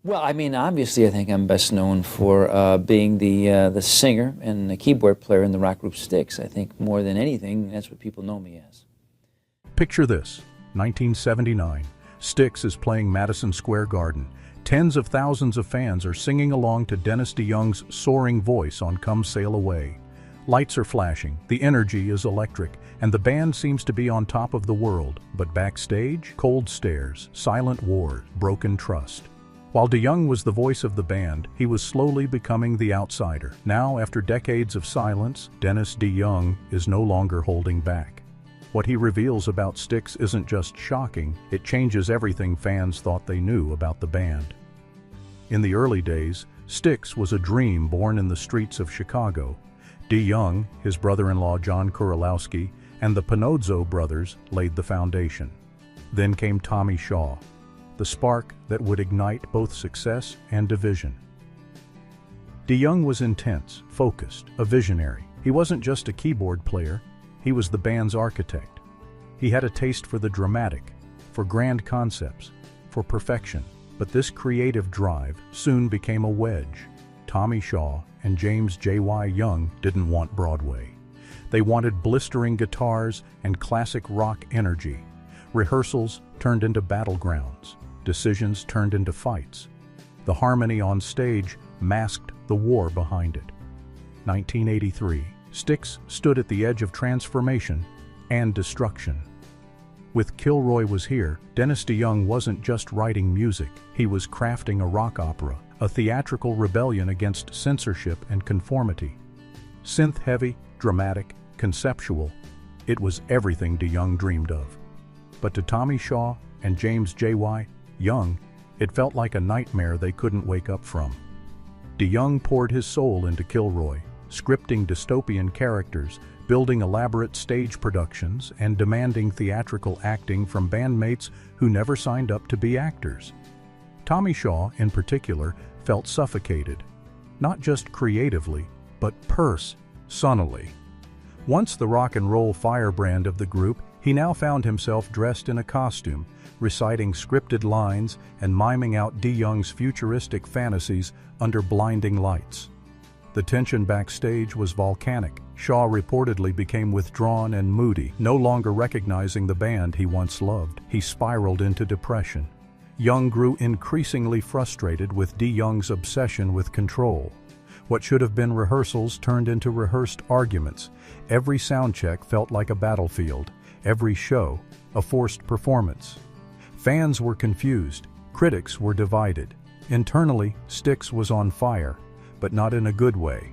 Well, I mean, obviously, I think I'm best known for being the singer and the keyboard player in the rock group Styx. I think more than anything, that's what people know me as. Picture this, 1979. Styx is playing Madison Square Garden. Tens of thousands of fans are singing along to Dennis DeYoung's soaring voice on Come Sail Away. Lights are flashing, the energy is electric, and the band seems to be on top of the world. But backstage, cold stares, silent wars, broken trust. While DeYoung was the voice of the band, he was slowly becoming the outsider. Now, after decades of silence, Dennis DeYoung is no longer holding back. What he reveals about Styx isn't just shocking, it changes everything fans thought they knew about the band. In the early days, Styx was a dream born in the streets of Chicago. DeYoung, his brother-in-law John Kurolowski, and the Panozzo brothers laid the foundation. Then came Tommy Shaw, the spark that would ignite both success and division. DeYoung was intense, focused, a visionary. He wasn't just a keyboard player, he was the band's architect. He had a taste for the dramatic, for grand concepts, for perfection. But this creative drive soon became a wedge. Tommy Shaw and James J.Y. Young didn't want Broadway. They wanted blistering guitars and classic rock energy. Rehearsals turned into battlegrounds. Decisions turned into fights. The harmony on stage masked the war behind it. 1983, Styx stood at the edge of transformation and destruction. With Kilroy Was Here, Dennis DeYoung wasn't just writing music, he was crafting a rock opera, a theatrical rebellion against censorship and conformity. Synth-heavy, dramatic, conceptual, it was everything DeYoung dreamed of. But to Tommy Shaw and James J.Y. Young, it felt like a nightmare they couldn't wake up from. DeYoung poured his soul into Kilroy, scripting dystopian characters, building elaborate stage productions, and demanding theatrical acting from bandmates who never signed up to be actors. Tommy Shaw, in particular, felt suffocated, not just creatively, but personally. Once the rock and roll firebrand of the group, he now found himself dressed in a costume, reciting scripted lines and miming out DeYoung's futuristic fantasies under blinding lights. The tension backstage was volcanic. Shaw reportedly became withdrawn and moody, no longer recognizing the band he once loved. He spiraled into depression. Young grew increasingly frustrated with DeYoung's obsession with control. What should have been rehearsals turned into rehearsed arguments. Every sound check felt like a battlefield. Every show, a forced performance. Fans were confused. Critics were divided. Internally, Styx was on fire, but not in a good way.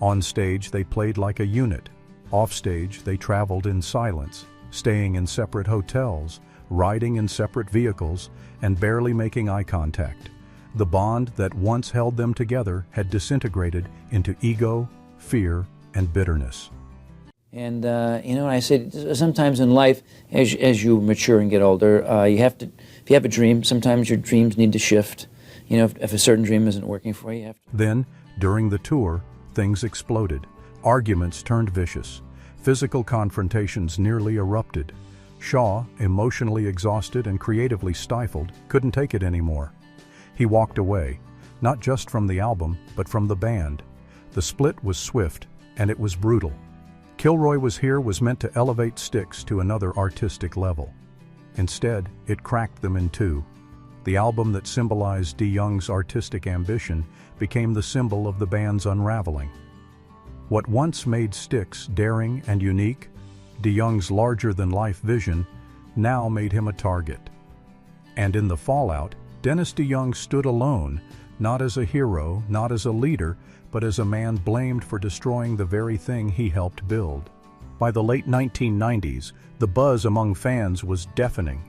On stage, they played like a unit. Off stage, they traveled in silence, staying in separate hotels, riding in separate vehicles, and barely making eye contact. The bond that once held them together had disintegrated into ego, fear, and bitterness. And I say sometimes in life, as you mature and get older, you have to. If you have a dream, sometimes your dreams need to shift. If a certain dream isn't working for you, you have to. Then, during the tour, things exploded. Arguments turned vicious. Physical confrontations nearly erupted. Shaw, emotionally exhausted and creatively stifled, couldn't take it anymore. He walked away, not just from the album, but from the band. The split was swift, and it was brutal. Kilroy Was Here was meant to elevate Styx to another artistic level. Instead, it cracked them in two. The album that symbolized DeYoung's artistic ambition became the symbol of the band's unraveling. What once made Styx daring and unique, DeYoung's larger-than-life vision, now made him a target. And in the fallout, Dennis DeYoung stood alone, not as a hero, not as a leader, but as a man blamed for destroying the very thing he helped build. By the late 1990s, the buzz among fans was deafening.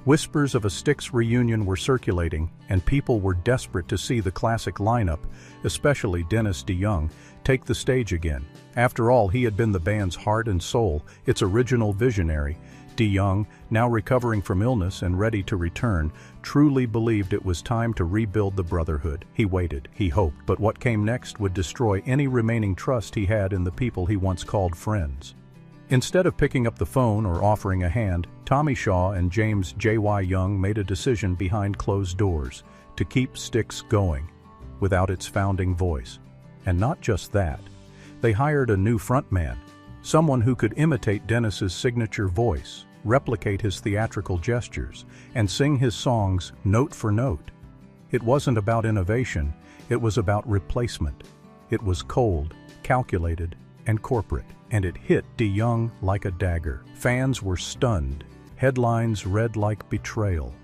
Whispers of a Styx reunion were circulating, and people were desperate to see the classic lineup, especially Dennis DeYoung, take the stage again. After all, he had been the band's heart and soul, its original visionary. DeYoung, now recovering from illness and ready to return, truly believed it was time to rebuild the brotherhood. He waited, he hoped, but what came next would destroy any remaining trust he had in the people he once called friends. Instead of picking up the phone or offering a hand, Tommy Shaw and James J.Y. Young made a decision behind closed doors to keep Styx going, without its founding voice. And not just that, they hired a new frontman, someone who could imitate Dennis's signature voice, replicate his theatrical gestures, and sing his songs note for note. It wasn't about innovation, it was about replacement. It was cold, calculated, and corporate, and it hit DeYoung like a dagger. Fans were stunned. Headlines read like betrayal.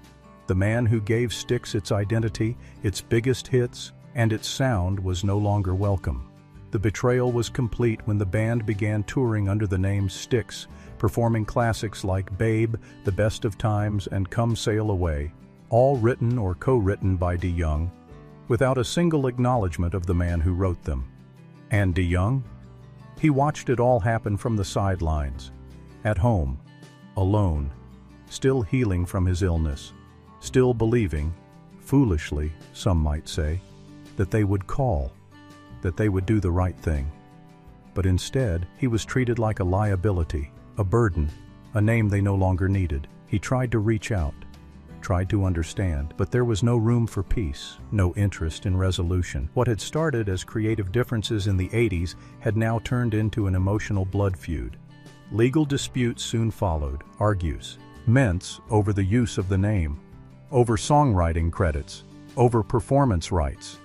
The man who gave Styx its identity, its biggest hits, and its sound was no longer welcome. The betrayal was complete when the band began touring under the name Styx, performing classics like Babe, The Best of Times, and Come Sail Away, all written or co-written by DeYoung, without a single acknowledgement of the man who wrote them. And DeYoung? He watched it all happen from the sidelines, at home, alone, still healing from his illness, still believing, foolishly, some might say, that they would call, that they would do the right thing. But instead, he was treated like a liability, a burden, a name they no longer needed. He tried to reach out, tried to understand, but there was no room for peace, no interest in resolution. What had started as creative differences in the 80s had now turned into an emotional blood feud. Legal disputes soon followed, argues, immense over the use of the name, over songwriting credits, over performance rights.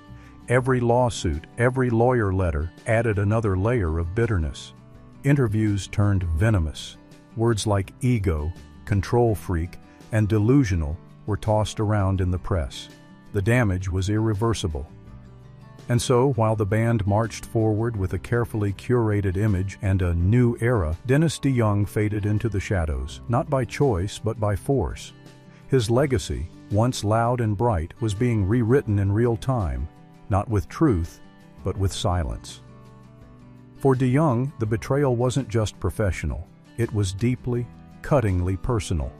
Every lawsuit, every lawyer letter added another layer of bitterness. Interviews turned venomous. Words like ego, control freak, and delusional were tossed around in the press. The damage was irreversible. And so, while the band marched forward with a carefully curated image and a new era, Dennis DeYoung faded into the shadows, not by choice but by force. His legacy, once loud and bright, was being rewritten in real time, not with truth, but with silence. For DeYoung, the betrayal wasn't just professional, it was deeply, cuttingly personal,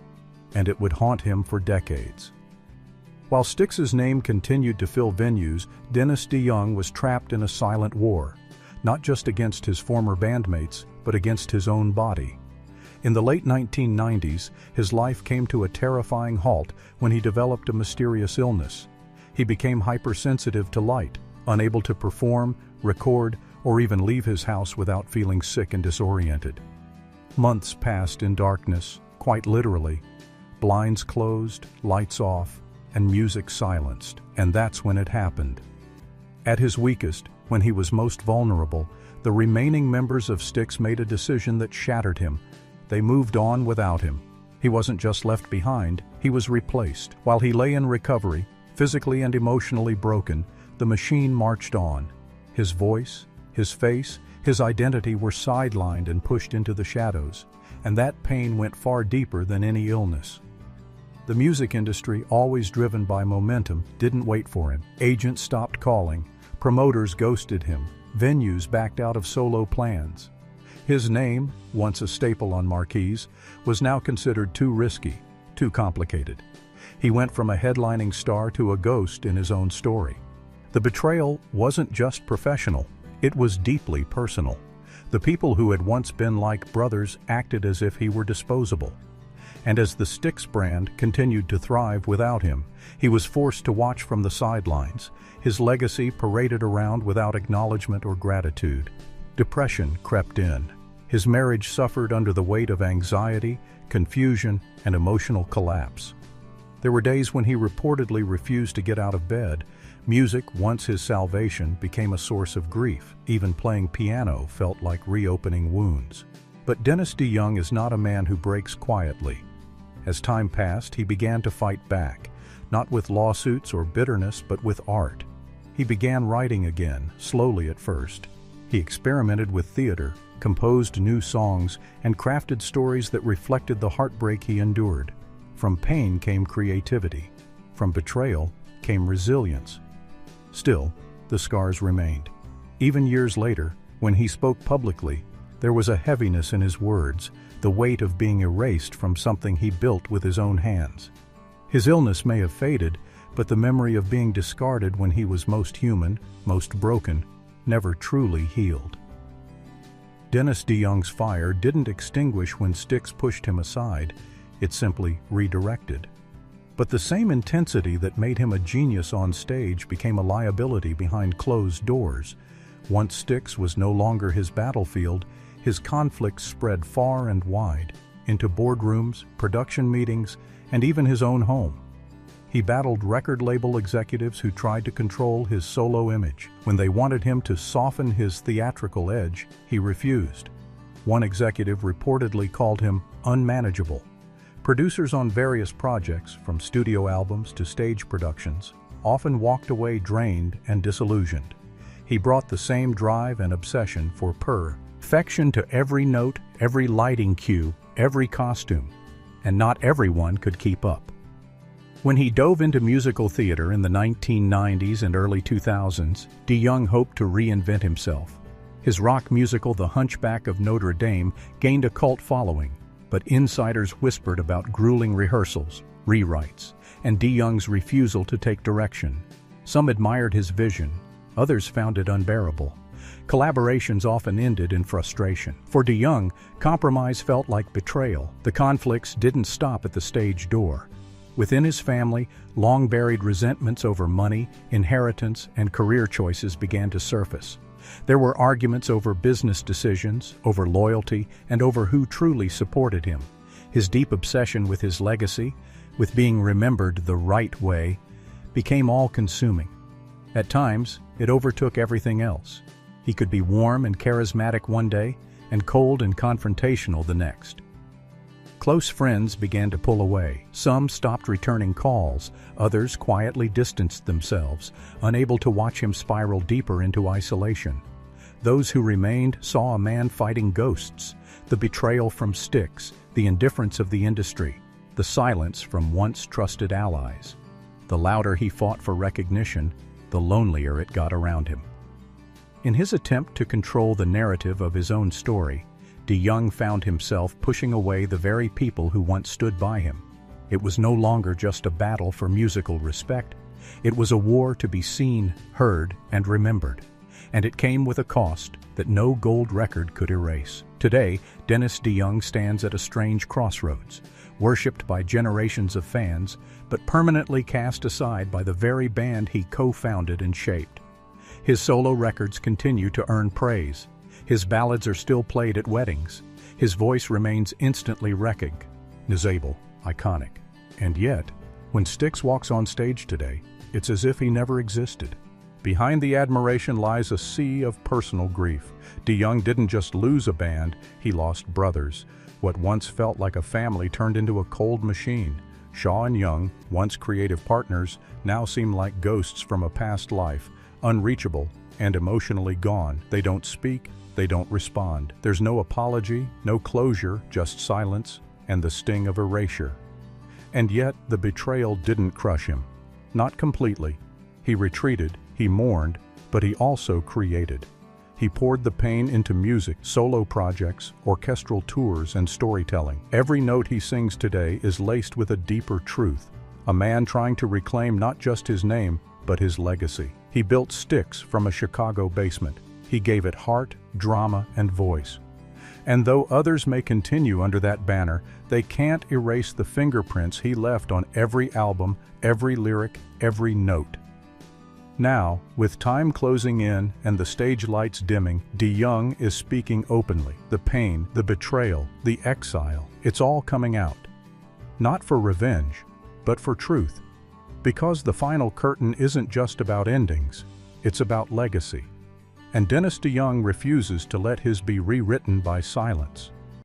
and it would haunt him for decades. While Styx's name continued to fill venues, Dennis DeYoung was trapped in a silent war, not just against his former bandmates, but against his own body. In the late 1990s, his life came to a terrifying halt when he developed a mysterious illness. He became hypersensitive to light, unable to perform, record, or even leave his house without feeling sick and disoriented. Months passed in darkness, quite literally. Blinds closed, lights off, and music silenced, and that's when it happened. At his weakest, when he was most vulnerable, the remaining members of Styx made a decision that shattered him. They moved on without him. He wasn't just left behind, he was replaced. While he lay in recovery, physically and emotionally broken, the machine marched on. His voice, his face, his identity were sidelined and pushed into the shadows, and that pain went far deeper than any illness. The music industry, always driven by momentum, didn't wait for him. Agents stopped calling, promoters ghosted him, venues backed out of solo plans. His name, once a staple on marquees, was now considered too risky, too complicated. He went from a headlining star to a ghost in his own story. The betrayal wasn't just professional, it was deeply personal. The people who had once been like brothers acted as if he were disposable. And as the Styx brand continued to thrive without him, he was forced to watch from the sidelines, his legacy paraded around without acknowledgement or gratitude. Depression crept in. His marriage suffered under the weight of anxiety, confusion, and emotional collapse. There were days when he reportedly refused to get out of bed. Music, once his salvation, became a source of grief. Even playing piano felt like reopening wounds. But Dennis DeYoung is not a man who breaks quietly. As time passed, he began to fight back, not with lawsuits or bitterness, but with art. He began writing again, slowly at first. He experimented with theater, composed new songs, and crafted stories that reflected the heartbreak he endured. From pain came creativity. From betrayal came resilience. Still, the scars remained. Even years later, when he spoke publicly, there was a heaviness in his words, the weight of being erased from something he built with his own hands. His illness may have faded, but the memory of being discarded when he was most human, most broken, never truly healed. Dennis DeYoung's fire didn't extinguish when Styx pushed him aside, it simply redirected. But the same intensity that made him a genius on stage became a liability behind closed doors. Once Styx was no longer his battlefield, his conflicts spread far and wide, into boardrooms, production meetings, and even his own home. He battled record label executives who tried to control his solo image. When they wanted him to soften his theatrical edge, he refused. One executive reportedly called him unmanageable. Producers on various projects, from studio albums to stage productions, often walked away drained and disillusioned. He brought the same drive and obsession for perfection to every note, every lighting cue, every costume, and not everyone could keep up. When he dove into musical theater in the 1990s and early 2000s, DeYoung hoped to reinvent himself. His rock musical The Hunchback of Notre Dame gained a cult following, but insiders whispered about grueling rehearsals, rewrites, and DeYoung's refusal to take direction. Some admired his vision, others found it unbearable. Collaborations often ended in frustration. For DeYoung, compromise felt like betrayal. The conflicts didn't stop at the stage door. Within his family, long-buried resentments over money, inheritance, and career choices began to surface. There were arguments over business decisions, over loyalty, and over who truly supported him. His deep obsession with his legacy, with being remembered the right way, became all-consuming. At times, it overtook everything else. He could be warm and charismatic one day, and cold and confrontational the next. Close friends began to pull away. Some stopped returning calls, others quietly distanced themselves, unable to watch him spiral deeper into isolation. Those who remained saw a man fighting ghosts, the betrayal from Styx, the indifference of the industry, the silence from once trusted allies. The louder he fought for recognition, the lonelier it got around him. In his attempt to control the narrative of his own story, DeYoung found himself pushing away the very people who once stood by him. It was no longer just a battle for musical respect. It was a war to be seen, heard, and remembered. And it came with a cost that no gold record could erase. Today, Dennis DeYoung stands at a strange crossroads, worshipped by generations of fans, but permanently cast aside by the very band he co-founded and shaped. His solo records continue to earn praise. His ballads are still played at weddings. His voice remains instantly recognizable, iconic. And yet, when Styx walks on stage today, it's as if he never existed. Behind the admiration lies a sea of personal grief. DeYoung didn't just lose a band, he lost brothers. What once felt like a family turned into a cold machine. Shaw and Young, once creative partners, now seem like ghosts from a past life, unreachable and emotionally gone. They don't speak, they don't respond. There's no apology, no closure, just silence and the sting of erasure. And yet, the betrayal didn't crush him. Not completely. He retreated, he mourned, but he also created. He poured the pain into music, solo projects, orchestral tours, and storytelling. Every note he sings today is laced with a deeper truth. A man trying to reclaim not just his name, but his legacy. He built Styx from a Chicago basement. He gave it heart, drama, and voice. And though others may continue under that banner, they can't erase the fingerprints he left on every album, every lyric, every note. Now, with time closing in and the stage lights dimming, DeYoung is speaking openly. The pain, the betrayal, the exile, it's all coming out. Not for revenge, but for truth. Because the final curtain isn't just about endings, it's about legacy. And Dennis DeYoung refuses to let his be rewritten by silence.